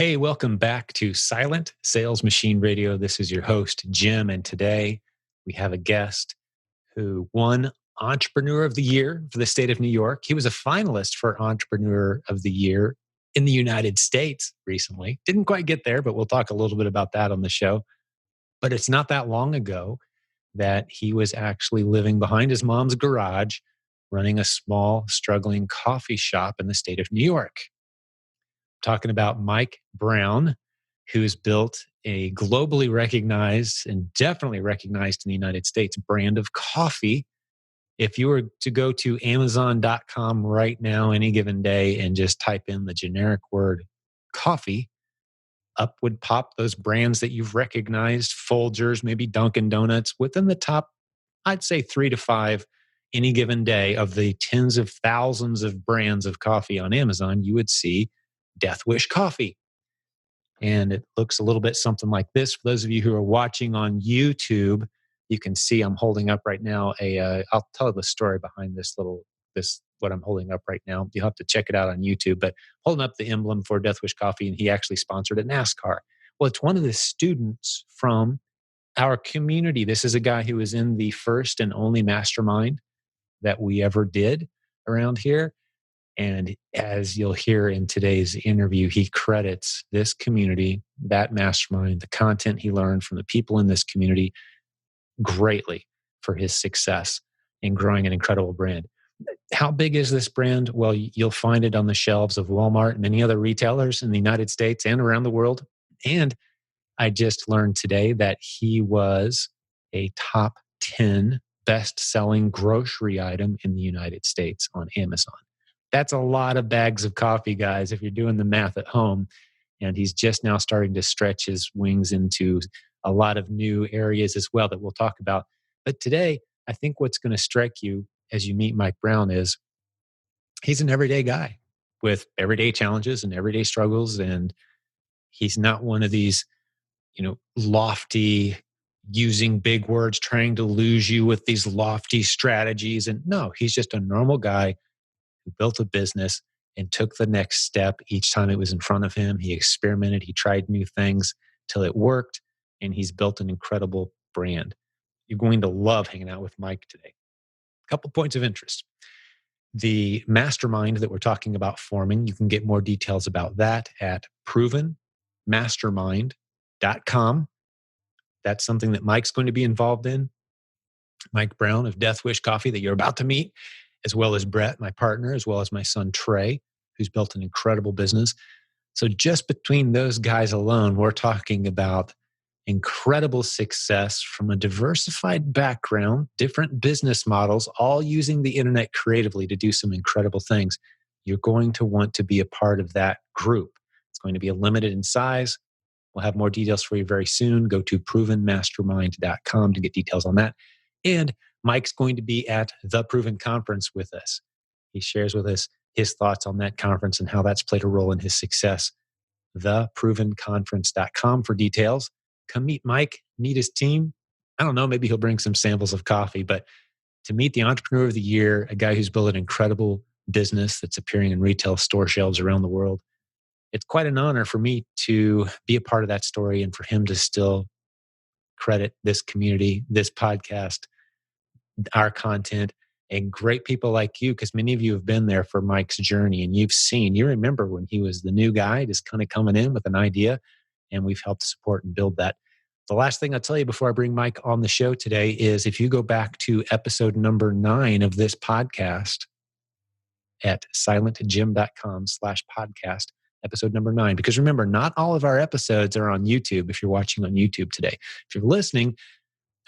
Hey, welcome back to Silent Sales Machine Radio. This is your host, Jim, and today we have a guest who won Entrepreneur of the Year for the state of New York. He was a finalist for Entrepreneur of the Year in the United States recently. Didn't quite get there, but we'll talk a little bit about that on the show. But it's not that long ago that he was actually living behind his mom's garage, running a small, struggling coffee shop in the state of New York. Talking about Mike Brown, who's built a globally recognized and definitely recognized in the United States brand of coffee. If you were to go to Amazon.com right now, any given day, and just type in the generic word coffee, up would pop those brands that you've recognized, Folgers, maybe Dunkin' Donuts, within the top, I'd say 3 to 5 any given day of the tens of thousands of brands of coffee on Amazon, you would see Death Wish coffee. And it looks a little bit something like this. For those of you who are watching on YouTube, you can see I'm holding up right now I'll tell the story behind what I'm holding up right now. You'll have to check it out on YouTube, but holding up the emblem for Death Wish Coffee, and he actually sponsored a NASCAR. Well, it's one of the students from our community. This is a guy who was in the first and only mastermind that we ever did around here. And as you'll hear in today's interview, he credits this community, that mastermind, the content he learned from the people in this community greatly for his success in growing an incredible brand. How big is this brand? Well, you'll find it on the shelves of Walmart and many other retailers in the United States and around the world. And I just learned today that he was a top 10 best-selling grocery item in the United States on Amazon. That's a lot of bags of coffee, guys, if you're doing the math at home. And he's just now starting to stretch his wings into a lot of new areas as well that we'll talk about. But today, I think what's going to strike you as you meet Mike Brown is he's an everyday guy with everyday challenges and everyday struggles. And he's not one of these, lofty, using big words, trying to lose you with these lofty strategies. And no, he's just a normal guy who built a business and took the next step each time it was in front of him. He experimented, he tried new things till it worked, and he's built an incredible brand. You're going to love hanging out with Mike today. A couple points of interest. The mastermind that we're talking about forming, you can get more details about that at provenmastermind.com. That's something that Mike's going to be involved in. Mike Brown of Death Wish Coffee that you're about to meet, as well as Brett, my partner, as well as my son, Trey, who's built an incredible business. So just between those guys alone, we're talking about incredible success from a diversified background, different business models, all using the internet creatively to do some incredible things. You're going to want to be a part of that group. It's going to be limited in size. We'll have more details for you very soon. Go to provenmastermind.com to get details on that. And Mike's going to be at the Proven Conference with us. He shares with us his thoughts on that conference and how that's played a role in his success. Theprovenconference.com for details. Come meet Mike, meet his team. I don't know, maybe he'll bring some samples of coffee, but to meet the Entrepreneur of the Year, a guy who's built an incredible business that's appearing in retail store shelves around the world, it's quite an honor for me to be a part of that story and for him to still credit this community, this podcast, our content, and great people like you, because many of you have been there for Mike's journey and you remember when he was the new guy just kind of coming in with an idea, and we've helped support and build that. The last thing I'll tell you before I bring Mike on the show today is if you go back to episode number 9 of this podcast at silentjim.com/podcast, episode number 9, because remember, not all of our episodes are on YouTube if you're watching on YouTube today. If you're listening,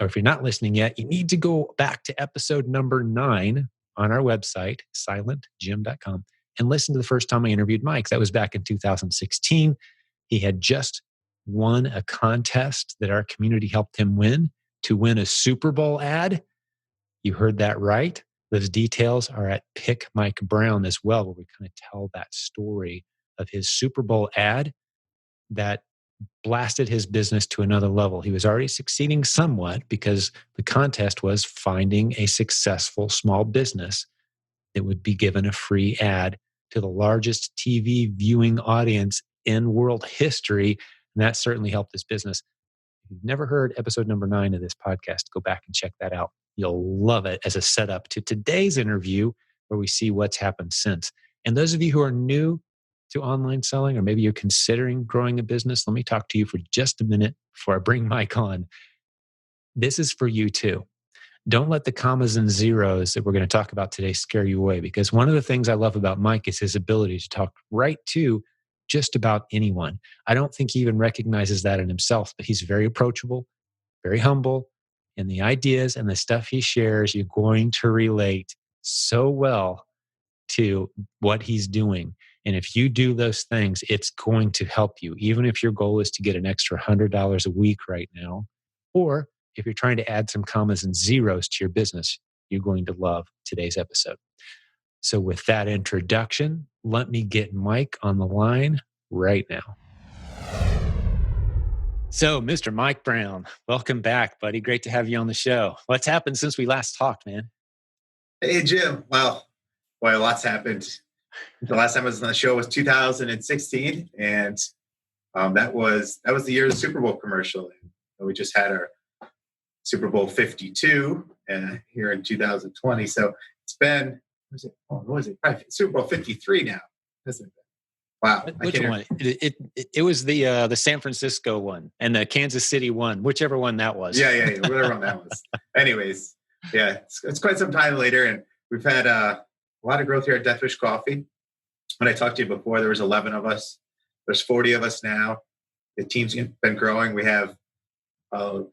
or if you're not listening yet, you need to go back to episode number 9 on our website, silentjim.com, and listen to the first time I interviewed Mike. That was back in 2016. He had just won a contest that our community helped him win to win a Super Bowl ad. You heard that right. Those details are at Pick Mike Brown as well, where we kind of tell that story of his Super Bowl ad that blasted his business to another level. He was already succeeding somewhat because the contest was finding a successful small business that would be given a free ad to the largest TV viewing audience in world history. And that certainly helped this business. If you've never heard episode number 9 of this podcast, go back and check that out. You'll love it as a setup to today's interview, where we see what's happened since. And those of you who are new to online selling, or maybe you're considering growing a business, let me talk to you for just a minute before I bring Mike on. This is for you too. Don't let the commas and zeros that we're going to talk about today scare you away, because one of the things I love about Mike is his ability to talk right to just about anyone. I don't think he even recognizes that in himself, but he's very approachable, very humble, and the ideas and the stuff he shares, you're going to relate so well to what he's doing. And if you do those things, it's going to help you, even if your goal is to get an extra $100 a week right now, or if you're trying to add some commas and zeros to your business, you're going to love today's episode. So with that introduction, let me get Mike on the line right now. So, Mr. Mike Brown, welcome back, buddy. Great to have you on the show. What's happened since we last talked, man? Hey, Jim. Well, boy, lots happened. The last time I was on the show was 2016, and that was the year of the Super Bowl commercial. And we just had our Super Bowl 52 here in 2020. So it's been, what was it? Probably Super Bowl 53 now, isn't it? Wow. Which one? It was the San Francisco one and the Kansas City one, whichever one that was. Yeah, whatever one that was. Anyways, yeah, it's quite some time later, and we've had a lot of growth here at Deathwish Coffee. When I talked to you before, there was 11 of us. There's 40 of us now. The team's been growing. We have, how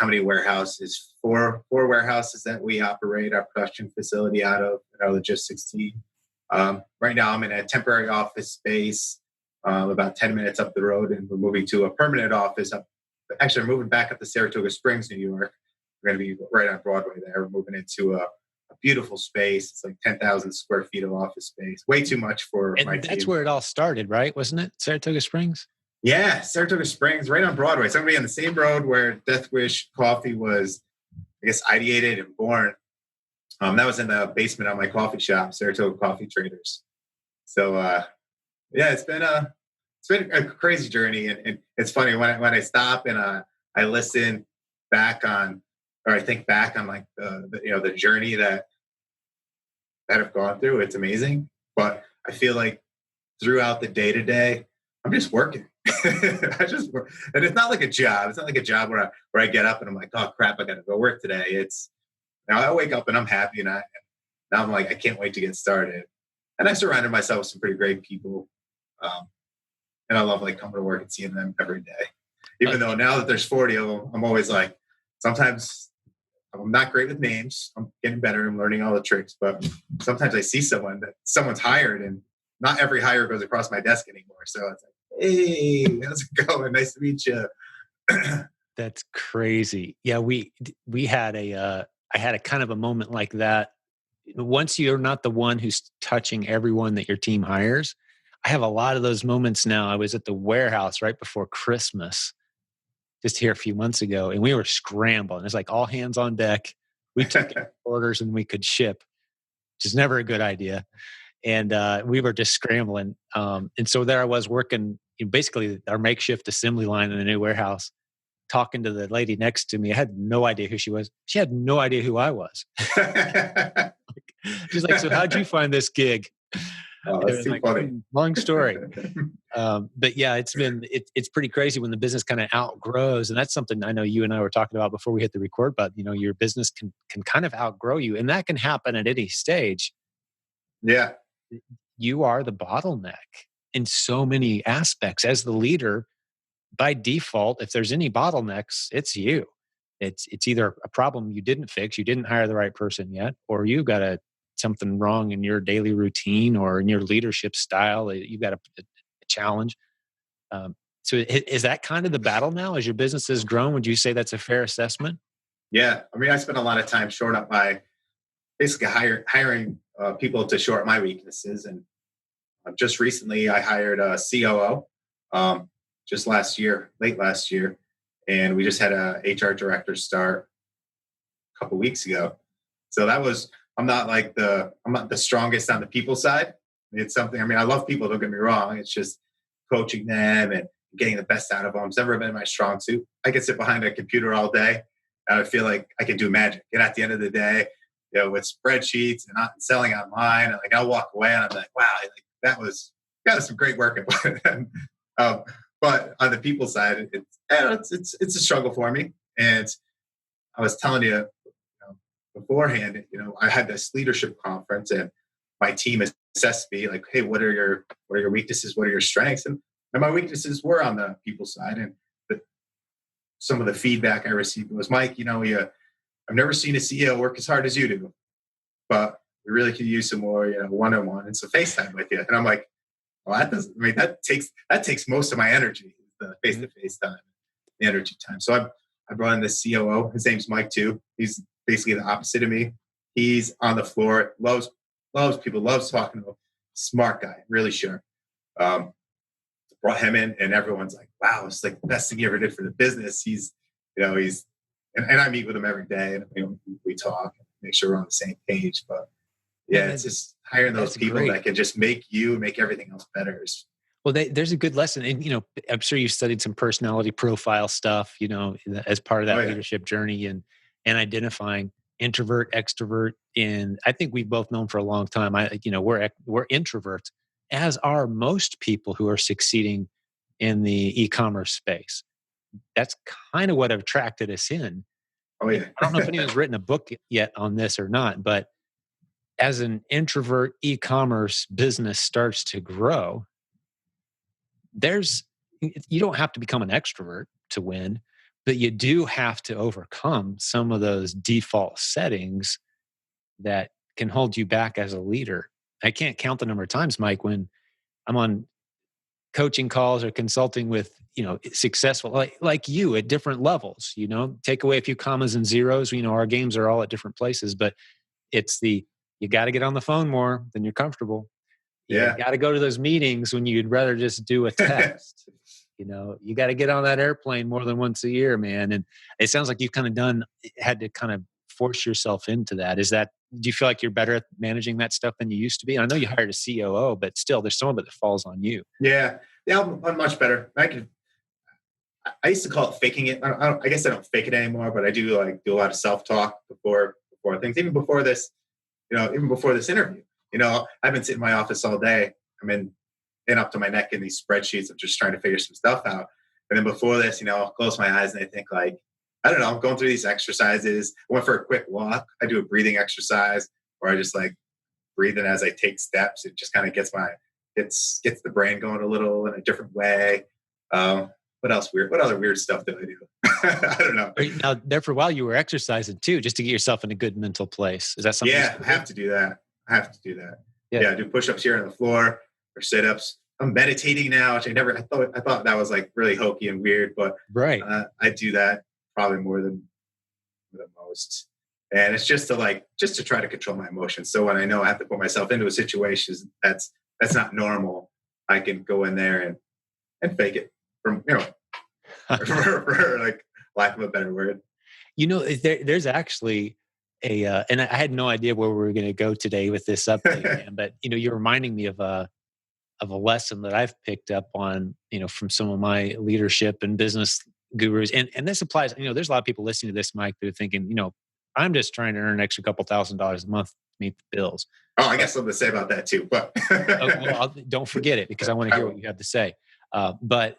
many warehouses? Four warehouses that we operate our production facility out of, our logistics team. Right now, I'm in a temporary office space about 10 minutes up the road, and we're moving to a permanent office. We're moving back up to Saratoga Springs, New York. We're going to be right on Broadway there. We're moving into a beautiful space. It's like 10,000 square feet of office space. Way too much for my team. That's where it all started, right? Wasn't it? Saratoga Springs? Yeah, Saratoga Springs, right on Broadway. It's going to be on the same road where Deathwish Coffee was, I guess, ideated and born. That was in the basement of my coffee shop, Saratoga Coffee Traders. So, it's been a crazy journey, and it's funny when I stop and I listen back on, or I think back on like the journey that I've gone through. It's amazing, but I feel like throughout the day to day, I'm just working. I just work, and it's not like a job. It's not like a job where I get up and I'm like, oh crap, I got to go work today. It's now I wake up and I'm happy, and now I'm like, I can't wait to get started. And I surrounded myself with some pretty great people, and I love like coming to work and seeing them every day. Even though now that there's 40 of them, I'm always like, sometimes I'm not great with names. I'm getting better. I'm learning all the tricks, but sometimes I see someone's hired, and not every hire goes across my desk anymore. So it's like, hey, how's it going? Nice to meet you. That's crazy. Yeah, we had I had a kind of a moment like that. Once you're not the one who's touching everyone that your team hires, I have a lot of those moments now. I was at the warehouse right before Christmas, just here a few months ago, and we were scrambling. It's like all hands on deck. We took orders and we could ship, which is never a good idea. And we were just scrambling. And so there I was working basically our makeshift assembly line in the new warehouse, talking to the lady next to me. I had no idea who she was. She had no idea who I was. She's like, so how'd you find this gig? Oh, that's too funny. Long story. But yeah, it's pretty crazy when the business kind of outgrows. And that's something I know you and I were talking about before we hit the record button. Your business can kind of outgrow you, and that can happen at any stage. Yeah. You are the bottleneck in so many aspects. As the leader, by default, if there's any bottlenecks, it's you. It's either a problem you didn't fix, you didn't hire the right person yet, or you got something wrong in your daily routine or in your leadership style. You've got a challenge. So is that kind of the battle now as your business has grown? Would you say that's a fair assessment? Yeah. I mean, I spent a lot of time shoring up my, basically hiring people to shore up my weaknesses. And just recently I hired a COO just late last year. And we just had a HR director start a couple weeks ago. So I'm not the strongest on the people side. It's something, I mean, I love people, don't get me wrong. It's just coaching them and getting the best out of them. It's never been my strong suit. I can sit behind a computer all day and I feel like I can do magic. And at the end of the day, with spreadsheets and not selling online, and I'll walk away and I'm like, wow, that was some great work. But on the people side, it's a struggle for me. And I was telling you, beforehand, I had this leadership conference and my team assessed me like, hey, what are your weaknesses? What are your strengths? And my weaknesses were on the people side. And some of the feedback I received was, Mike, I've never seen a CEO work as hard as you do, but we really could use some more, one-on-one and some FaceTime with you. And I'm like, well, that takes most of my energy, the face-to-face time, the energy time. So I brought in the COO. His name's Mike too. He's basically the opposite of me. He's on the floor, loves people, loves talking to them. Smart guy, really sure. Brought him in, and everyone's like, "Wow, it's like the best thing he ever did for the business." He's, and I meet with him every day, and we talk and make sure we're on the same page. But yeah, it's just hiring those people that can just make everything else better. Well, there's a good lesson. And, I'm sure you've studied some personality profile stuff, as part of that leadership journey and identifying introvert, extrovert. And I think we've both known for a long time, we're introverts, as are most people who are succeeding in the e-commerce space. That's kind of what attracted us in. Oh, yeah. I don't know if anyone's written a book yet on this or not, but as an introvert e-commerce business starts to grow, you don't have to become an extrovert to win, but you do have to overcome some of those default settings that can hold you back as a leader. I can't count the number of times, Mike, when I'm on coaching calls or consulting with, successful, like you at different levels, take away a few commas and zeros. Our games are all at different places, but it's you got to get on the phone more than you're comfortable. You got to go to those meetings when you'd rather just do a text. You got to get on that airplane more than once a year, man. And it sounds like you've had to kind of force yourself into that. Do you feel like you're better at managing that stuff than you used to be? I know you hired a COO, but still there's some of it that falls on you. Yeah, I'm much better. I used to call it faking it. I guess I don't fake it anymore, but I do do a lot of self-talk before things, even before this interview. I've been sitting in my office all day. I'm in up to my neck in these spreadsheets. I'm just trying to figure some stuff out. And then before this, I'll close my eyes and I think I don't know, I'm going through these exercises. I went for a quick walk. I do a breathing exercise where I just breathe in as I take steps. It just kind of gets the brain going a little in a different way. What else weird? What other weird stuff do I do? I don't know. Now, there for a while, you were exercising too, just to get yourself in a good mental place. Is that something? Yeah, I have to do that. Yeah, I do push-ups here on the floor or sit-ups. I'm meditating now, which I thought that was really hokey and weird, but right. I do that probably more than most. And it's just to try to control my emotions. So when I know I have to put myself into a situation that's not normal, I can go in there and fake it from, for lack of a better word. There's actually and I had no idea where we were going to go today with this update, man, but you're reminding me of a lesson that I've picked up on, from some of my leadership and business gurus. And this applies, there's a lot of people listening to this, Mike, that are thinking, I'm just trying to earn an extra couple $1,000s a month to meet the bills. Oh, I guess something to say about that too, but don't forget it, because I want to hear what you have to say. But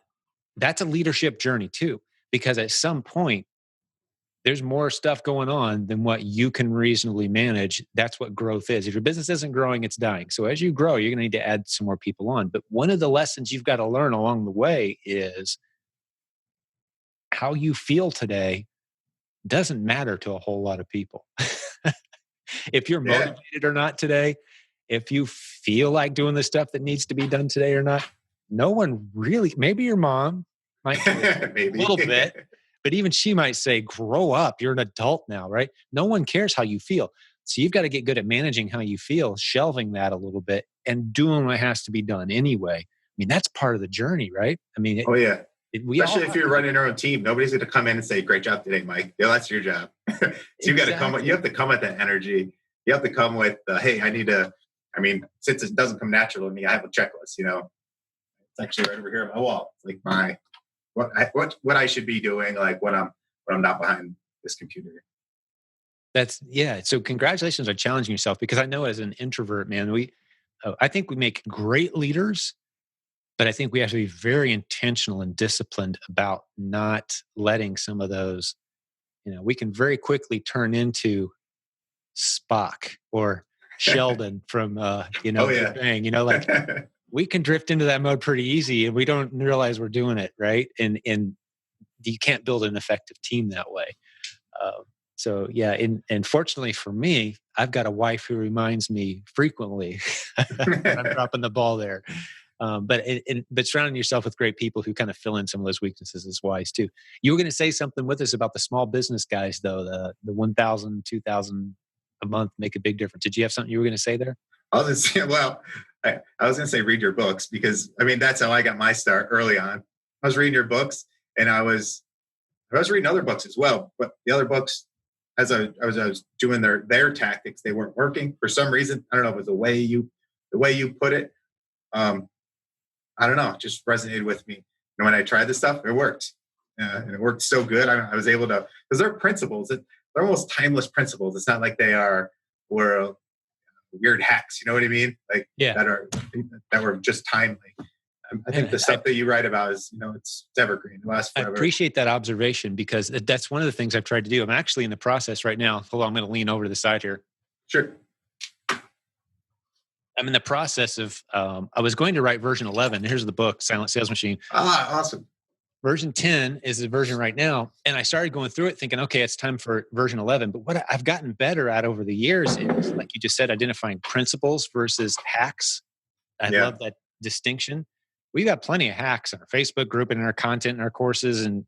that's a leadership journey too, because at some point there's more stuff going on than what you can reasonably manage. That's what growth is. If your business isn't growing, it's dying. So as you grow, you're going to need to add some more people on. But one of the lessons you've got to learn along the way is how you feel today doesn't matter to a whole lot of people. If you're motivated or not today, if you feel like doing the stuff that needs to be done today or not, no one really, maybe your mom might maybe a little bit, but even she might say, grow up, you're an adult now, right? No one cares how you feel. So you've got to get good at managing how you feel, shelving that a little bit and doing what has to be done anyway. I mean, that's part of the journey, right? I mean, especially if you're running your own team, nobody's going to come in and say, great job today, Mike. Yeah, that's your job. So you got to come, you have to come with that energy. You have to come with, hey, since it doesn't come natural to me, I have a checklist, It's actually right over here on my wall. It's like what I should be doing, like when I'm not behind this computer. So congratulations on challenging yourself, because I know as an introvert, man, I think we make great leaders, but I think we have to be very intentional and disciplined about not letting some of those, we can very quickly turn into Spock or Sheldon from, Oh Big yeah. Bang, like we can drift into that mode pretty easy and we don't realize we're doing it. Right. And you can't build an effective team that way. Uh, so yeah, and fortunately for me, I've got a wife who reminds me frequently when I'm dropping the ball there. But surrounding yourself with great people who kind of fill in some of those weaknesses is wise too. You were going to say something with us about the small business guys, though, the 1,000, 2,000 a month make a big difference. Did you have something you were going to say there? I was gonna say, well, I was going to say read your books, because I mean that's how I got my start early on. I was reading your books, and I was reading other books as well, but the other books, as I was doing their tactics, they weren't working for some reason. I don't know if it was the way you put it. I don't know, it just resonated with me. And when I tried this stuff, it worked, and it worked so good. I was able to, because they're principles. They're almost timeless principles. It's not like were weird hacks. You know what I mean? Like Yeah. that were just timely. I think the stuff that you write about is, it's evergreen. It lasts forever. I appreciate that observation, because that's one of the things I've tried to do. I'm actually in the process right now. Hold on, I'm going to lean over to the side here. Sure. I'm in the process of, I was going to write version 11. Here's the book, Silent Sales Machine. Ah, awesome. Version 10 is the version right now. And I started going through it thinking, okay, it's time for version 11. But what I've gotten better at over the years is, like you just said, identifying principles versus hacks. I love that distinction. We've got plenty of hacks in our Facebook group and in our content and our courses. And,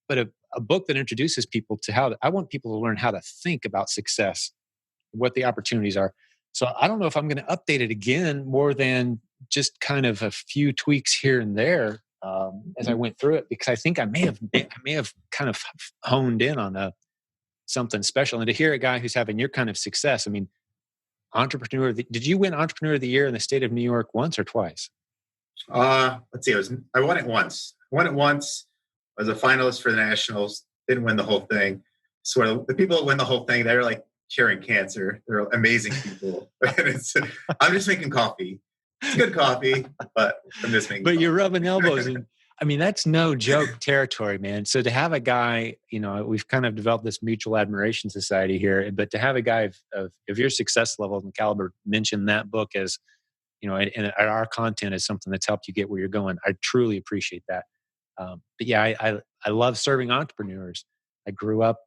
but a book that introduces people to I want people to learn how to think about success, what the opportunities are. So I don't know if I'm going to update it again more than just kind of a few tweaks here and there as I went through it, because I think I may have kind of honed in on something special. And to hear a guy who's having your kind of success, I mean, did you win Entrepreneur of the Year in the state of New York once or twice? Let's see. I won it once. I was a finalist for the Nationals. Didn't win the whole thing. Sort of the people that win the whole thing, they're like curing cancer. They're amazing people. I'm just making coffee. It's good coffee, but I'm just making. But you're rubbing elbows, and I mean that's no joke territory, man. So to have a guy, we've kind of developed this mutual admiration society here. But to have a guy of your success level and caliber mention that book as, and our content is something that's helped you get where you're going, I truly appreciate that. But yeah, I love serving entrepreneurs. I grew up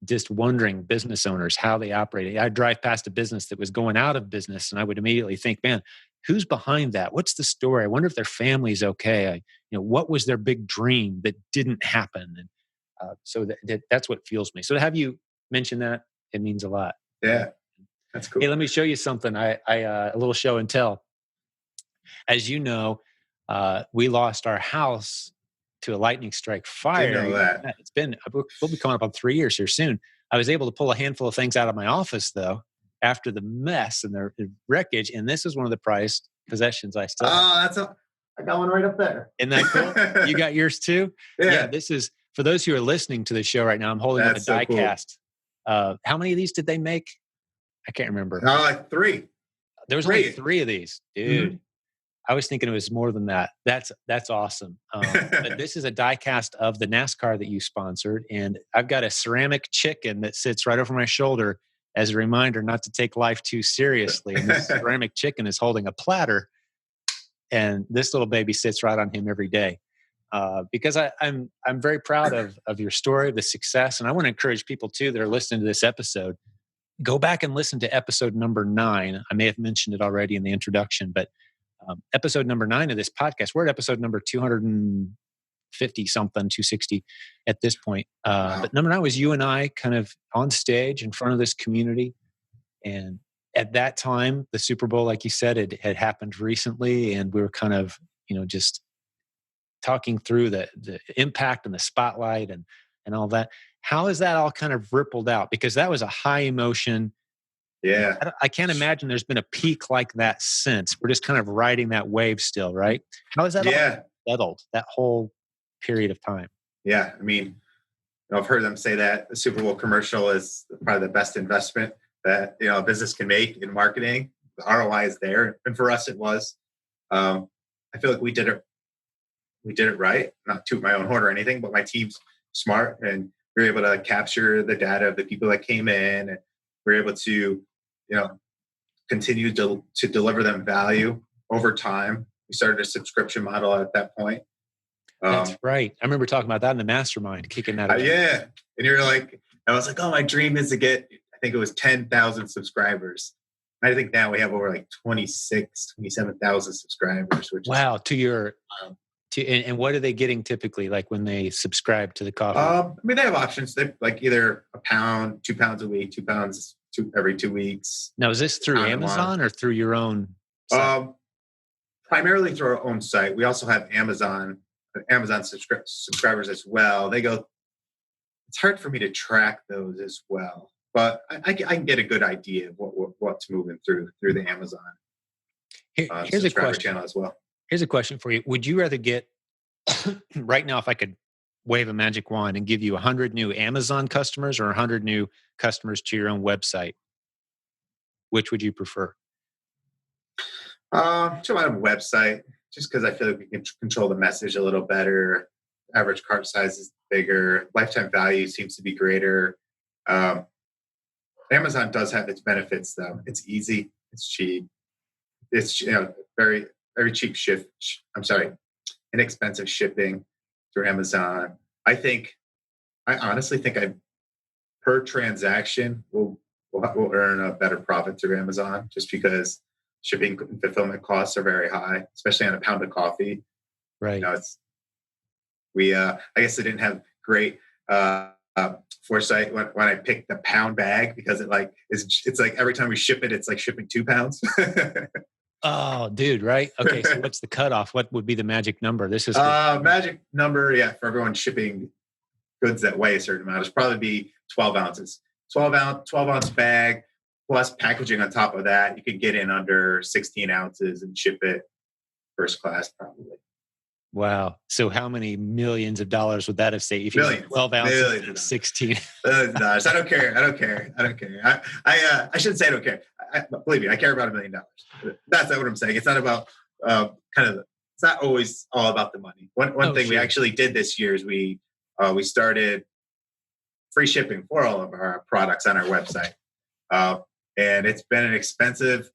just wondering business owners, how they operated. I'd drive past a business that was going out of business, and I would immediately think, man, who's behind that? What's the story? I wonder if their family's okay. What was their big dream that didn't happen? And so that's what fuels me. So to have you mention that, it means a lot. Yeah, that's cool. Hey, let me show you something. A little show and tell. As you know, we lost our house to a lightning strike fire. Didn't know that. We'll be coming up on 3 years here soon. I was able to pull a handful of things out of my office, though, after the mess and the wreckage. And this is one of the prized possessions I still have. I got one right up there. Isn't that cool? You got yours too? Yeah. This is, for those who are listening to the show right now, I'm holding up a die cast. How many of these did they make? I can't remember. Like 3. There was only 3 of these, dude. Mm-hmm. I was thinking it was more than that. That's awesome. But this is a die cast of the NASCAR that you sponsored. And I've got a ceramic chicken that sits right over my shoulder as a reminder not to take life too seriously. And this ceramic chicken is holding a platter. And this little baby sits right on him every day. Because I'm very proud of your story, the success. And I want to encourage people too that are listening to this episode, go back and listen to episode number 9. I may have mentioned it already in the introduction, but episode number 9 of this podcast. We're at episode number 250 something, 260 at this point. Wow. But number 9 was you and I kind of on stage in front of this community. And at that time, the Super Bowl, like you said, it had happened recently. And we were kind of, just talking through the impact and the spotlight and all that. How has that all kind of rippled out? Because that was a high emotion. Yeah. I can't imagine there's been a peak like that since. We're just kind of riding that wave still, right? How has that all Yeah. settled, that whole period of time? Yeah. I mean, I've heard them say that the Super Bowl commercial is probably the best investment that a business can make in marketing. The ROI is there, and for us, it was. I feel like we did it. We did it right. Not toot my own horn or anything, but my team's smart, and we were able to capture the data of the people that came in, and we were able to, continue to deliver them value over time. We started a subscription model at that point. That's right. I remember talking about that in the mastermind, kicking that around. Yeah. And you're like, I was like, oh, my dream is to get, I think it was 10,000 subscribers. I think now we have over like 27,000 subscribers, which wow. And what are they getting typically, like when they subscribe to the coffee? I mean, they have options. They like either a pound, 2 pounds a week, 2 pounds every 2 weeks. Now, is this through Amazon or through your own site? Primarily through our own site. We also have Amazon subscribers as well. They go, it's hard for me to track those as well, but I can get a good idea of what's moving through the Amazon here's a question channel as well. Here's a question for you. Would you rather get, right now, if I could wave a magic wand and give you 100 new Amazon customers or 100 new customers to your own website, which would you prefer? To my website, just because I feel like we can control the message a little better. Average cart size is bigger. Lifetime value seems to be greater. Amazon does have its benefits, though. It's easy. It's cheap. It's very, very cheap inexpensive shipping through Amazon. I honestly think per transaction we'll earn a better profit through Amazon, just because shipping and fulfillment costs are very high, especially on a pound of coffee. Right. I guess I didn't have great foresight when I picked the pound bag, because it's like every time we ship it, it's like shipping 2 pounds. Oh, dude, right? Okay, so what's the cutoff? What would be the magic number? This is magic number, for everyone shipping goods that weigh a certain amount. It's probably be 12 ounces. 12 ounce bag plus packaging on top of that. You could get in under 16 ounces and ship it first class, probably. Wow. So how many millions of dollars would that have saved if you had 12 ounces and 16? I don't care. I shouldn't say I don't care. Believe me, I care about $1 million. That's not what I'm saying. It's not about it's not always all about the money. One thing we actually did this year is we started free shipping for all of our products on our website. And it's been an expensive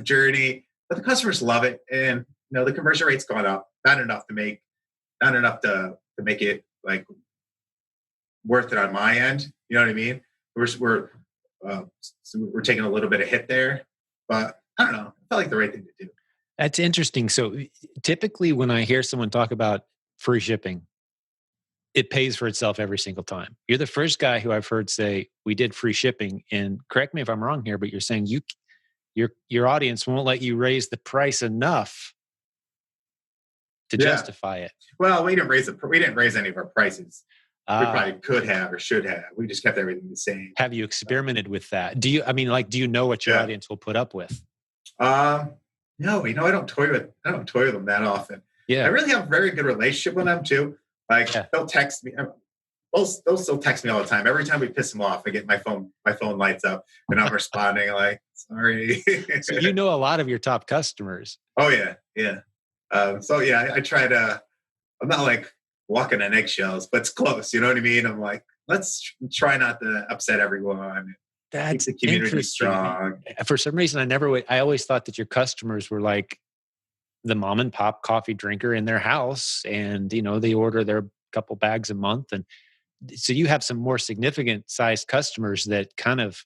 journey, but the customers love it. And the conversion rate's gone up. Not enough to make it like worth it on my end. You know what I mean? We're taking a little bit of hit there, but I don't know. I felt like the right thing to do. That's interesting. So typically when I hear someone talk about free shipping, it pays for itself every single time. You're the first guy who I've heard say, we did free shipping. And correct me if I'm wrong here, but you're saying your audience won't let you raise the price enough to justify it. Well, we didn't raise any of our prices. We probably could have or should have. We just kept everything the same. Have you experimented with that? Do you know what your audience will put up with? No, I don't toy with them that often. Yeah. I really have a very good relationship with them too. Like they'll text me. They'll still text me all the time. Every time we piss them off, I get my phone lights up and I'm responding like, sorry. So you know a lot of your top customers. Oh yeah. Yeah. I try to, I'm not like walking on eggshells, but it's close. You know what I mean? I'm like, let's try not to upset everyone. That's keep the community strong. For some reason, I always thought that your customers were like the mom and pop coffee drinker in their house, and they order their couple bags a month, and so you have some more significant sized customers that kind of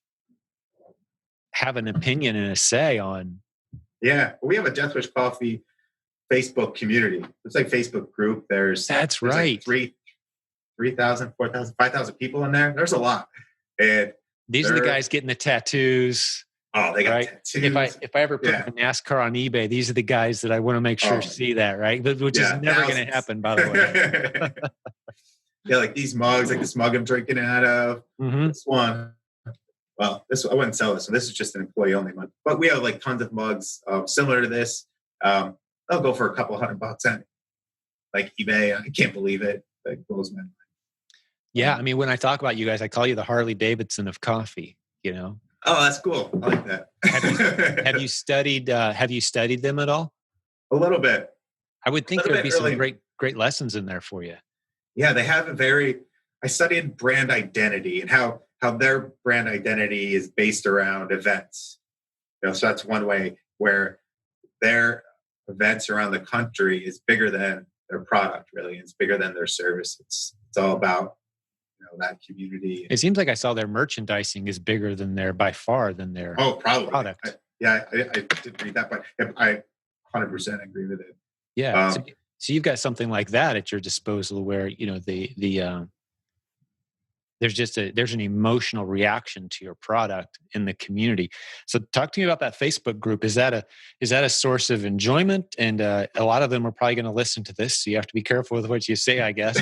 have an opinion and a say on. Yeah, we have a Death Wish Coffee Facebook community. It's like Facebook group. There's right. Like 3,000, 4,000, 5,000 people in there. There's a lot. And these are the guys getting the tattoos. Oh, they got tattoos. If I ever put my NASCAR on eBay, these are the guys that I want to make sure see that, right? Which is never going to happen, by the way. Yeah, like these mugs, like this mug I'm drinking out of. Mm-hmm. This one. well, this I wouldn't sell this. So this is just an employee only mug. But we have like tons of mugs similar to this. They'll go for a couple $100 on like eBay. I can't believe it. That blows my mind. Yeah, I mean, when I talk about you guys, I call you the Harley Davidson of coffee. You know. Oh, that's cool. I like that. Have you studied them at all? A little bit. I would think there would be Really. some great lessons in there for you. Yeah, they have I studied brand identity and how their brand identity is based around events. So that's one way where their events around the country is bigger than their product, really. It's bigger than their service. It's all about that community. It seems like I saw their merchandising is bigger by far than their probably product. I did read that, but I 100% agree with it. Yeah. So you've got something like that at your disposal where, there's an emotional reaction to your product in the community. So talk to me about that Facebook group. Is that a source of enjoyment? And a lot of them are probably going to listen to this, so you have to be careful with what you say, I guess.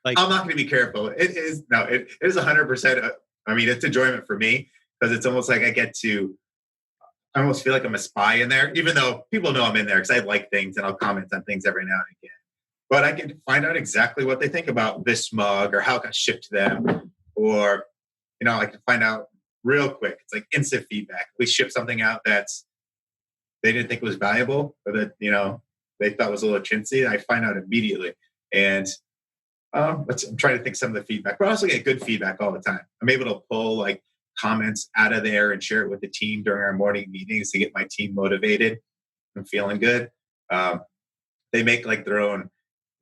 But, I'm not going to be careful. It is 100%. I mean, it's enjoyment for me because it's almost like I almost feel like I'm a spy in there, even though people know I'm in there because I like things and I'll comment on things every now and again. But I can find out exactly what they think about this mug or how it got shipped to them. Or, I can find out real quick. It's like instant feedback. We ship something out they didn't think was valuable or that, they thought was a little chintzy. I find out immediately. And I'm trying to think some of the feedback. But I also get good feedback all the time. I'm able to pull like comments out of there and share it with the team during our morning meetings to get my team motivated and feeling good. They make like their own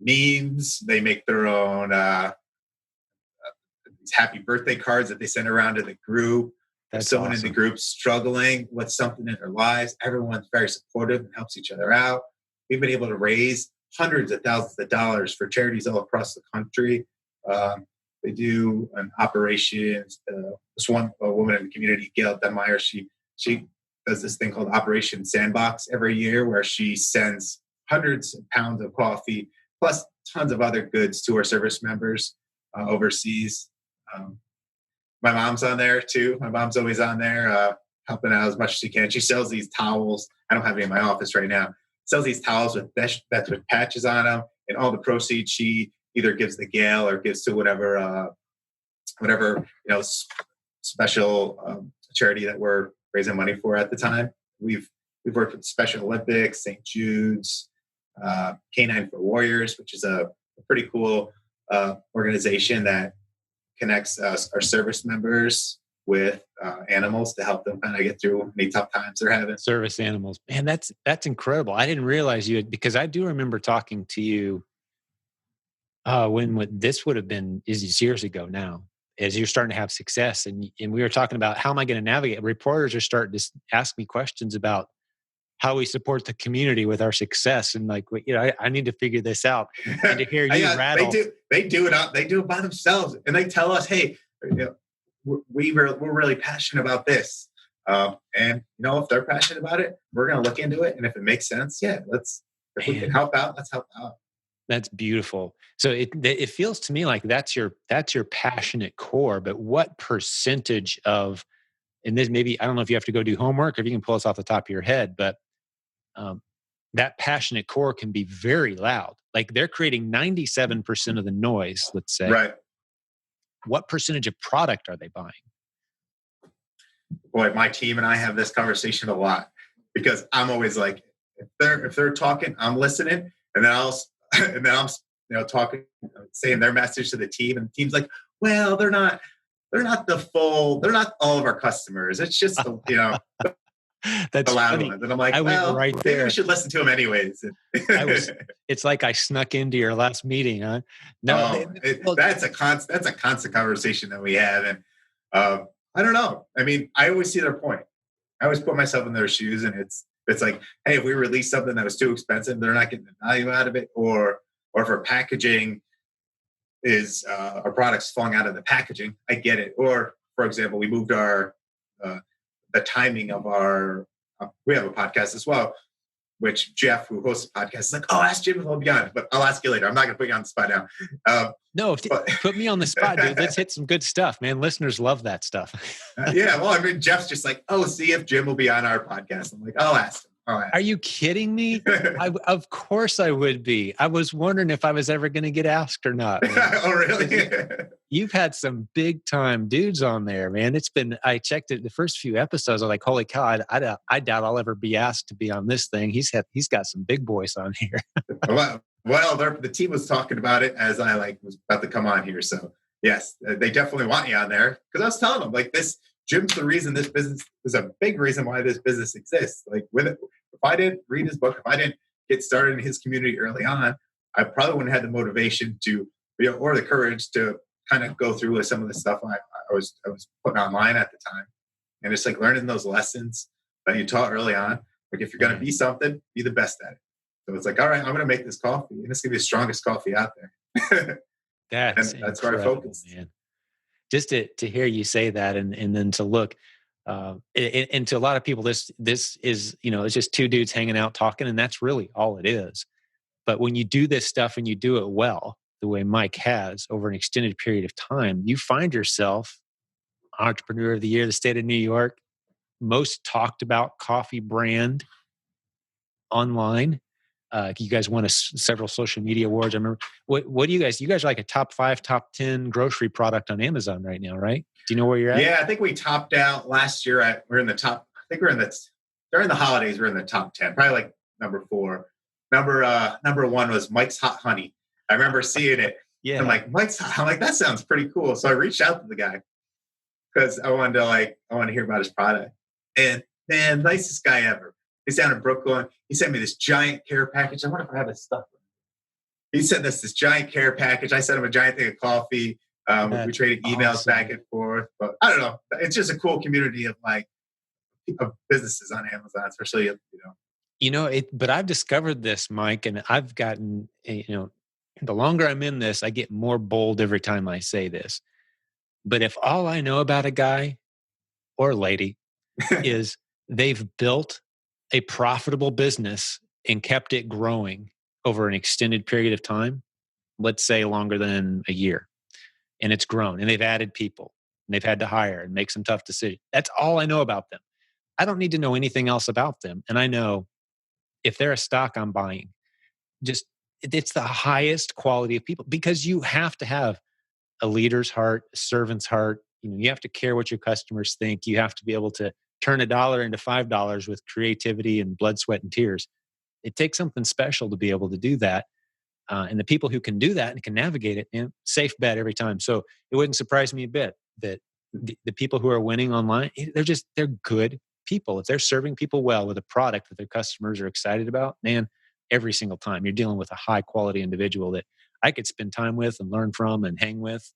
memes. They make their own happy birthday cards that they send around to the group. If someone in the group struggling with something in their lives, everyone's very supportive and helps each other out. We've been able to raise hundreds of thousands of dollars for charities all across the country. They do an operation. This one woman in the community, Gail Denmeyer, she does this thing called Operation Sandbox every year, where she sends hundreds of pounds of coffee plus tons of other goods to her service members overseas. My mom's on there too. My mom's always on there helping out as much as she can. She sells these towels. I don't have any in my office right now. Sells these towels with patches on them, and all the proceeds she either gives the Gale or gives to whatever special charity that we're raising money for at the time. We've worked with Special Olympics, St. Jude's, Canine for Warriors, which is a pretty cool organization that connects our service members with animals to help them kind of get through any tough times they're having. Service animals, man, that's incredible. I didn't realize you had, because I do remember talking to you when this would have been years ago now, as you're starting to have success, and we were talking about how am I going to navigate. Reporters are starting to ask me questions about how we support the community with our success, and I need to figure this out. And to hear you rattle, they do it by themselves, and they tell us, hey, we're really passionate about this, and if they're passionate about it, we're going to look into it, and if it makes sense, if we can help out, let's help out. That's beautiful. So it feels to me like that's your passionate core. But what percentage of, and this maybe, I don't know if you have to go do homework or if you can pull this off the top of your head, but that passionate core can be very loud. Like they're creating 97% of the noise, let's say. Right. What percentage of product are they buying? Boy, my team and I have this conversation a lot because I'm always like, if they're talking, I'm listening, and then I'm talking, saying their message to the team, and the team's like, well, they're not all of our customers. It's just that's the loud funny. ones. And I'm like, maybe we should listen to them anyways. It's like I snuck into your last meeting, huh? No, that's a constant conversation that we have. And I don't know. I mean, I always see their point. I always put myself in their shoes, and it's like, hey, if we release something that was too expensive, they're not getting the value out of it, or if our packaging is our products falling out of the packaging, I get it. Or, for example, we moved our the timing of our we have a podcast as well. which Jeff, who hosts the podcast, is like, oh, ask Jim if he'll be on, but I'll ask you later. I'm not going to put you on the spot now. No, But put me on the spot, dude. Let's hit some good stuff, man. Listeners love that stuff. yeah, well, I mean, Jeff's just like, oh, see if Jim will be on our podcast. I'm like, I'll ask him. Are you kidding me? Of course I would be. I was wondering if I was ever going to get asked or not. Oh, really? You've had some big time dudes on there, man. I checked it the first few episodes. I was like, holy cow, I doubt I'll ever be asked to be on this thing. He's got some big boys on here. Well, the team was talking about it as I was about to come on here. So yes, they definitely want you on there, because I was telling them Jim's the reason this business is a big reason why this business exists. If I didn't read his book, if I didn't get started in his community early on, I probably wouldn't have had the motivation to, or the courage to kind of go through with some of the stuff I was putting online at the time. And it's learning those lessons that you taught early on. If you're going to be something, be the best at it. So it's all right, I'm going to make this coffee, and it's going to be the strongest coffee out there. That's where I focus, man. Just to hear you say that, and then to look, and to a lot of people, this is, it's just two dudes hanging out talking, and that's really all it is. But when you do this stuff and you do it well, the way Mike has over an extended period of time, you find yourself Entrepreneur of the Year, the state of New York, most talked about coffee brand online. You guys won several social media awards. I remember. What do you guys? You guys are like a top 5, top 10 grocery product on Amazon right now, right? Do you know where you're at? Yeah, I think we topped out last year. We're in the top. I think during the holidays. We're in the top 10, probably number 4. Number 1 was Mike's Hot Honey. I remember seeing it. Yeah, I'm like, Mike's Hot. I'm like, that sounds pretty cool. So I reached out to the guy because I wanted to hear about his product. And man, nicest guy ever. He's down in Brooklyn. He sent me this giant care package. I wonder if I have his stuff. He sent us this giant care package. I sent him a giant thing of coffee. We traded emails back and forth. But I don't know. It's just a cool community of businesses on Amazon, especially But I've discovered this, Mike, and I've gotten the longer I'm in this, I get more bold every time I say this. But if all I know about a guy or lady is they've built a profitable business and kept it growing over an extended period of time, let's say longer than a year, and it's grown, and they've added people, and they've had to hire and make some tough decisions. That's all I know about them. I don't need to know anything else about them. And I know if they're a stock I'm buying, it's the highest quality of people, because you have to have a leader's heart, a servant's heart. You have to care what your customers think. You have to be able to turn $1 into $5 with creativity and blood, sweat, and tears. It takes something special to be able to do that. And the people who can do that and can navigate it, safe bet every time. So it wouldn't surprise me a bit that the people who are winning online, they're good people. If they're serving people well with a product that their customers are excited about, man, every single time you're dealing with a high quality individual that I could spend time with and learn from and hang with.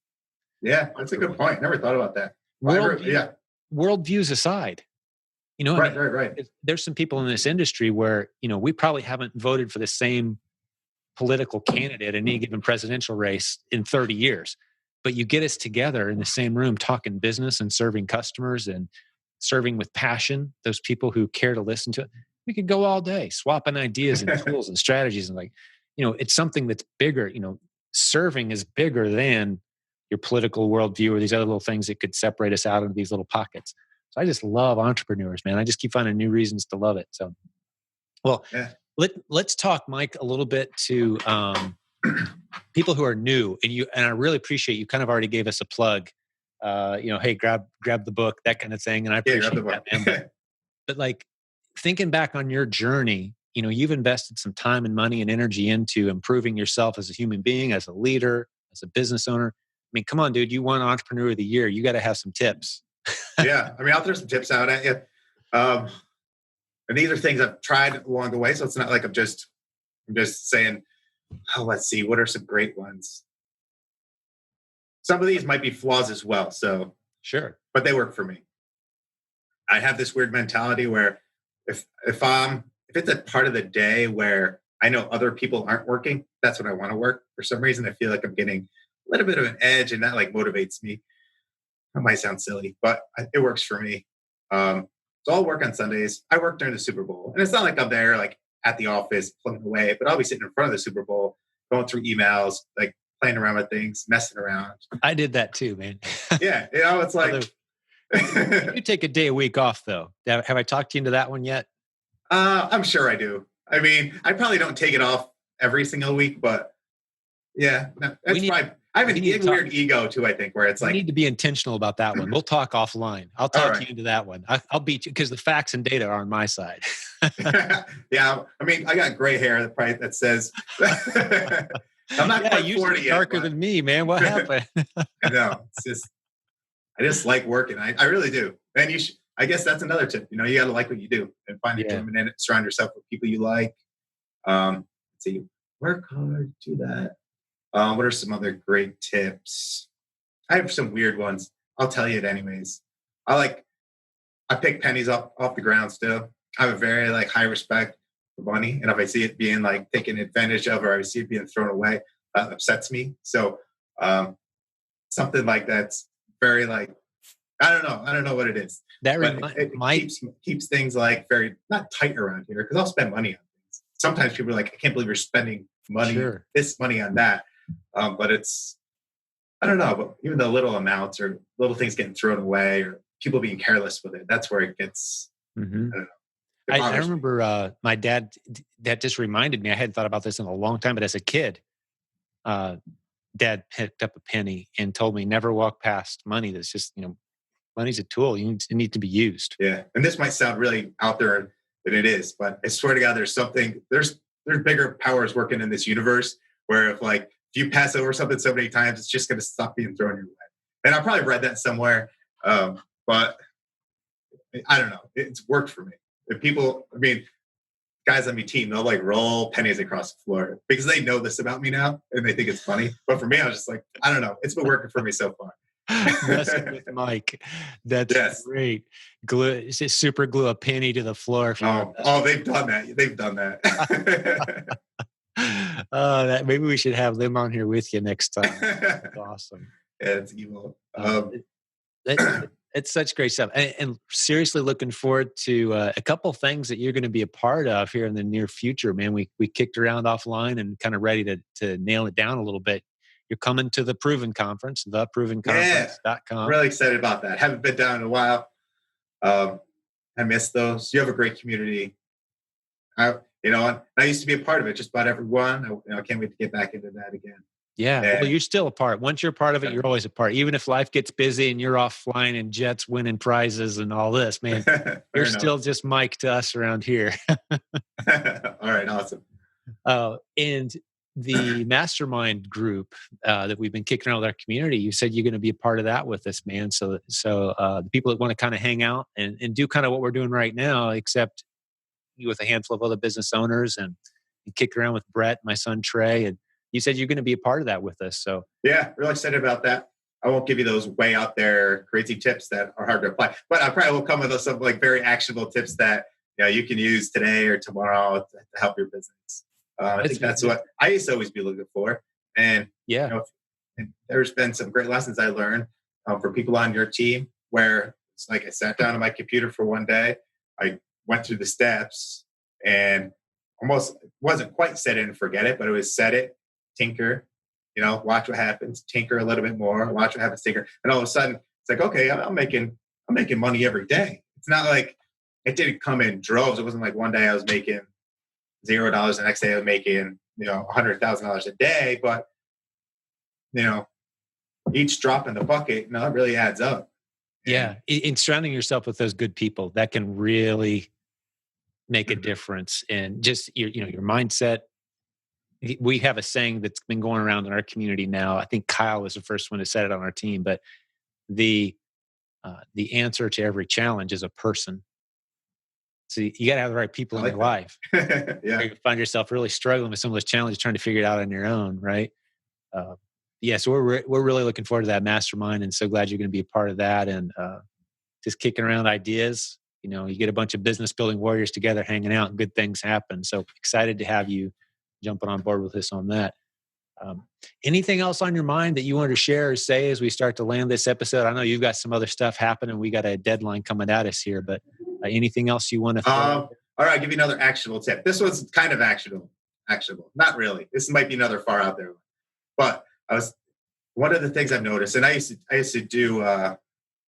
Yeah, that's a good point. Never thought about that. Worldviews aside, right. There's some people in this industry where, we probably haven't voted for the same political candidate in any given presidential race in 30 years. But you get us together in the same room talking business and serving customers and serving with passion, those people who care to listen to it. We could go all day swapping ideas and tools and strategies. And it's something that's bigger. Serving is bigger than your political worldview or these other little things that could separate us out into these little pockets. So I just love entrepreneurs, man. I just keep finding new reasons to love it. So, well, let's talk, Mike, a little bit to people who are new. And I really appreciate you kind of already gave us a plug. Hey, grab the book, that kind of thing. And I appreciate that, man. But thinking back on your journey, you've invested some time and money and energy into improving yourself as a human being, as a leader, as a business owner. I mean, come on, dude, you won Entrepreneur of the Year. You got to have some tips. Yeah. I mean, I'll throw some tips out at you. And these are things I've tried along the way. So it's not like I'm just saying, let's see, what are some great ones? Some of these might be flaws as well. So sure, but they work for me. I have this weird mentality where if it's a part of the day where I know other people aren't working, that's when I want to work. For some reason, I feel like I'm getting a little bit of an edge, and that motivates me. That might sound silly, but it works for me. So I'll work on Sundays. I work during the Super Bowl, and it's not like I'm there at the office plugging away, but I'll be sitting in front of the Super Bowl, going through emails, like playing around with things, messing around. I did that too, man. Yeah, it's like. You take a day a week off, though. Have I talked you into that one yet? I'm sure I do. I mean, I probably don't take it off every single week, but yeah, no, that's fine. I have a weird ego too, I think, where it's like. You need to be intentional about that one. We'll talk offline. I'll talk you into that one. I'll beat you because the facts and data are on my side. Yeah, I mean, I got gray hair that says. I'm not quite 40 yet. Darker than me, man. What happened? I know. I just like working. I really do. And I guess that's another tip. You got to like what you do and find enjoyment in it. Surround yourself with people you like. So you work hard, do that. What are some other great tips? I have some weird ones. I'll tell you it anyways. I pick pennies off the ground still. I have a very high respect for money. And if I see it being taken advantage of, or I see it being thrown away, that upsets me. So something like that's very I don't know what it is. It keeps things very not tight around here, because I'll spend money on things. Sometimes people are like, I can't believe you're spending money, this money on that. But it's, I don't know, but even the little amounts or little things getting thrown away or people being careless with it, that's where it gets, I don't know. I remember my dad, that just reminded me, I hadn't thought about this in a long time, but as a kid, Dad picked up a penny and told me never walk past money. That's just, money's a tool. It needs to be used. Yeah. And this might sound really out there than it is, but I swear to God, there's bigger powers working in this universe where if you pass over something so many times, it's just going to stop being thrown your way. And I probably read that somewhere. But I don't know. It's worked for me. If people, guys on my team, they'll roll pennies across the floor because they know this about me now and they think it's funny. But for me, I was just I don't know. It's been working for me so far. Messing with Mike. That's great. Super glue a penny to the floor. They've done that. They've done that. Maybe we should have them on here with you next time. That's awesome. Yeah, it's evil. It's such great stuff, and seriously looking forward to a couple things that you're going to be a part of here in the near future, man. We kicked around offline and kind of ready to nail it down a little bit. You're coming to the Proven Conference, theprovenconference.com. I'm really excited about that. Haven't been down in a while. I miss those. You have a great community. I used to be a part of it, just about everyone. I can't wait to get back into that again. Yeah, well, you're still a part. Once you're part of it, you're always a part. Even if life gets busy and you're off flying in jets, winning prizes and all this, man, you're still just Mike to us around here. All right, awesome. And the mastermind group that we've been kicking around with our community, you said you're going to be a part of that with us, man. So the people that want to kind of hang out and do kind of what we're doing right now, except you with a handful of other business owners, and you kick around with Brett, my son Trey, and you said you're going to be a part of that with us. So yeah, really excited about that. I won't give you those way out there crazy tips that are hard to apply, but I probably will come with some very actionable tips that you can use today or tomorrow to help your business. I think that's what I used to always be looking for. And and there's been some great lessons I learned for people on your team where it's I sat down on my computer for one day, I went through the steps and almost wasn't quite set it and forget it, but it was set it, tinker, watch what happens, tinker a little bit more, watch what happens, tinker. And all of a sudden it's okay, I'm making money every day. It's not it didn't come in droves. It wasn't one day I was making $0, the next day I was making, $100,000 a day, but each drop in the bucket, it really adds up. Yeah. In surrounding yourself with those good people, that can really make a difference. And just your mindset. We have a saying that's been going around in our community now. I think Kyle was the first one to set it on our team, but the answer to every challenge is a person. So you got to have the right people in your life. Yeah. You find yourself really struggling with some of those challenges, trying to figure it out on your own, right? So we're really looking forward to that mastermind, and so glad you're going to be a part of that. And just kicking around ideas. You get a bunch of business building warriors together, hanging out, and good things happen. So excited to have you jumping on board with us on that. Anything else on your mind that you wanted to share or say as we start to land this episode? I know you've got some other stuff happening. We got a deadline coming at us here, but anything else you want to throw? All right, I'll give you another actionable tip. This one's kind of actionable. Actionable, not really. This might be another far out there one. But one of the things I've noticed, and I used to do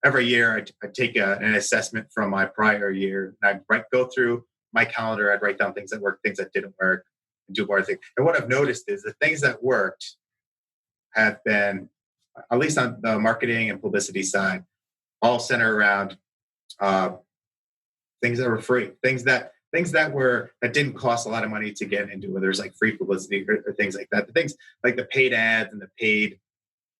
every year. I take an assessment from my prior year, and I go through my calendar. I'd write down things that worked, things that didn't work, and do more things. And what I've noticed is the things that worked have been, at least on the marketing and publicity side, all centered around things that were free, things that didn't cost a lot of money to get into, whether it's like free publicity or things like that. The things like the paid ads and the paid,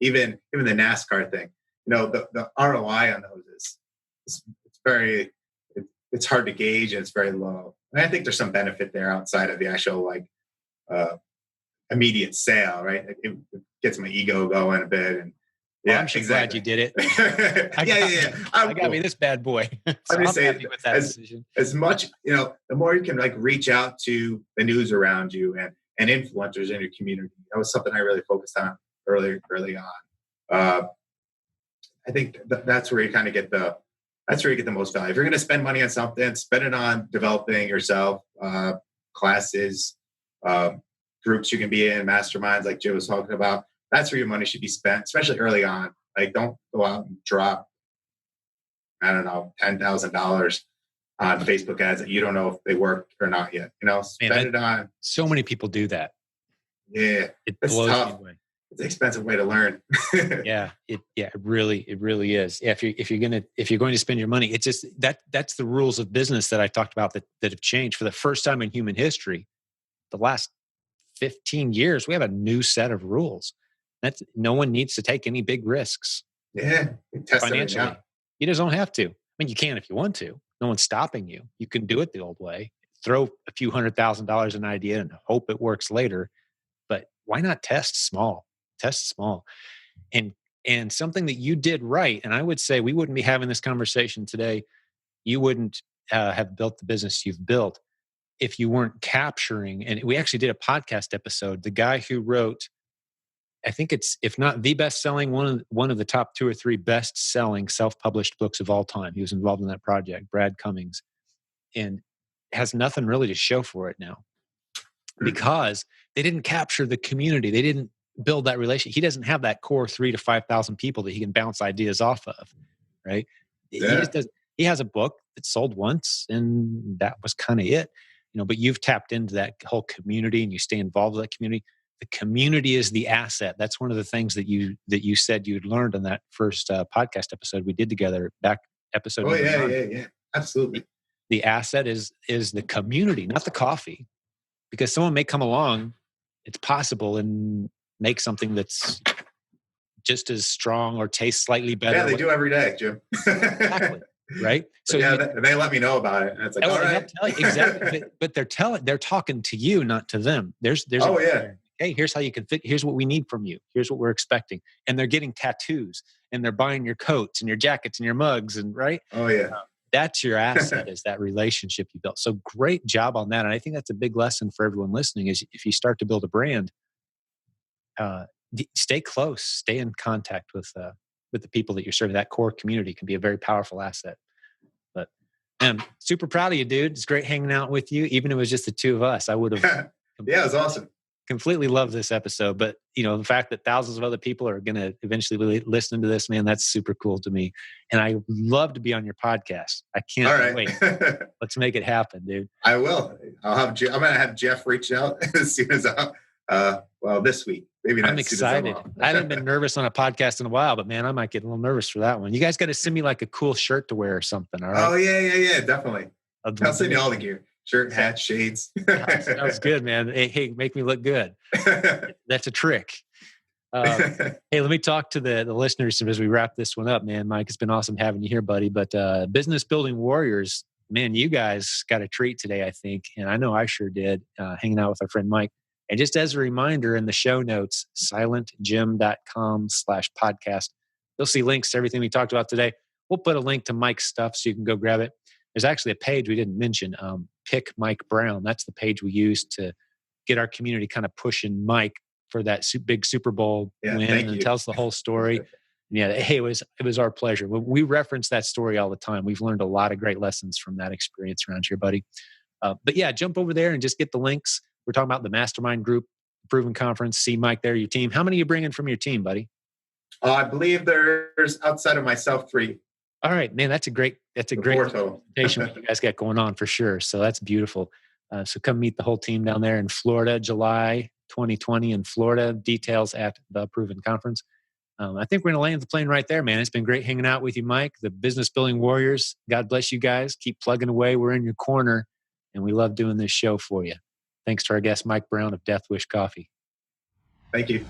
even the NASCAR thing. The ROI on those it's very, it's hard to gauge and it's very low. And I think there's some benefit there outside of the actual immediate sale, right? It gets my ego going a bit. And well, I'm sure glad you did it. I got me this bad boy. So I'm happy with that decision. As much, the more you can reach out to the news around you and influencers in your community. That was something I really focused on early on. I think that's where you kind of get the most value. If you're going to spend money on something, spend it on developing yourself, classes, groups you can be in, masterminds like Joe was talking about. That's where your money should be spent, especially early on. Don't go out and drop, I don't know, $10,000 on Facebook ads that you don't know if they work or not yet. Spend it on. So many people do that. Yeah, it blows me away. It's an expensive way to learn. It really is. Yeah, if you're going to spend your money, it's just that's the rules of business that I talked about that have changed for the first time in human history. The last 15 years, we have a new set of rules. That's no one needs to take any big risks. Yeah, financially. You just don't have to. I mean, you can if you want to. No one's stopping you. You can do it the old way. Throw a few $100,000 an idea and hope it works later. But why not test small? Test small. And something that you did right, and I would say we wouldn't be having this conversation today. You wouldn't have built the business you've built if you weren't capturing. And we actually did a podcast episode. The guy who wrote, I think it's, if not the best-selling, one of the top 2 or 3 best-selling self-published books of all time. He was involved in that project, Brad Cummings, and has nothing really to show for it now because they didn't capture the community. They didn't build that relationship. He doesn't have that core 3,000 to 5,000 people that he can bounce ideas off of, right? Yeah. He has a book that sold once, and that was kind of it. But you've tapped into that whole community, and you stay involved with that community. The community is the asset. That's one of the things that you said you'd learned on that first podcast episode we did together, back episode. Oh yeah, absolutely. The asset is the community, not the coffee, because someone may come along. It's possible and make something that's just as strong or tastes slightly better. Yeah, they do every day, Jim. Exactly. Right. So they let me know about it, and it's like, all right, exactly. But they're talking to you, not to them. There's hey, here's how you can fit. Here's what we need from you. Here's what we're expecting. And they're getting tattoos, and they're buying your coats and your jackets and your mugs, and right. Oh yeah. That's your asset, is that relationship you built. So great job on that. And I think that's a big lesson for everyone listening is if you start to build a brand, stay close, stay in contact with the people that you're serving. That core community can be a very powerful asset. But I'm super proud of you, dude. It's great hanging out with you. Even if it was just the two of us, I would have. Yeah, it was awesome. Completely love this episode. But the fact that thousands of other people are going to eventually listen to this, man, that's super cool to me. And I love to be on your podcast. I can't wait. Let's make it happen, dude. I will. I'm going to have Jeff reach out as soon as this week. Maybe not. I'm excited. I haven't been nervous on a podcast in a while, but man, I might get a little nervous for that one. You guys got to send me like a cool shirt to wear or something. All right. Oh yeah, definitely. I'll send you all the gear. Shirt, hat, shades. Sounds good, man. Hey, make me look good. That's a trick. Hey, let me talk to the listeners as we wrap this one up, man. Mike, it's been awesome having you here, buddy. But Business Building Warriors, man, you guys got a treat today, I think. And I know I sure did, hanging out with our friend Mike. And just as a reminder, in the show notes, silentjim.com/podcast, you'll see links to everything we talked about today. We'll put a link to Mike's stuff so you can go grab it. There's actually a page we didn't mention, Pick Mike Brown. That's the page we use to get our community kind of pushing Mike for that big Super Bowl win, and tells the whole story. Yeah, hey, it was our pleasure. We reference that story all the time. We've learned a lot of great lessons from that experience around here, buddy. But yeah, jump over there and just get the links. We're talking about the mastermind group, Proven Conference. See Mike there, your team. How many are you bringing from your team, buddy? I believe there's, outside of myself, 3. All right, man, that's a great presentation what you guys got going on for sure. So that's beautiful. So come meet the whole team down there in Florida, July 2020 in Florida. Details at the Proven Conference. I think we're going to land the plane right there, man. It's been great hanging out with you, Mike. The Business Building Warriors. God bless you guys. Keep plugging away. We're in your corner, and we love doing this show for you. Thanks to our guest, Mike Brown of Death Wish Coffee. Thank you.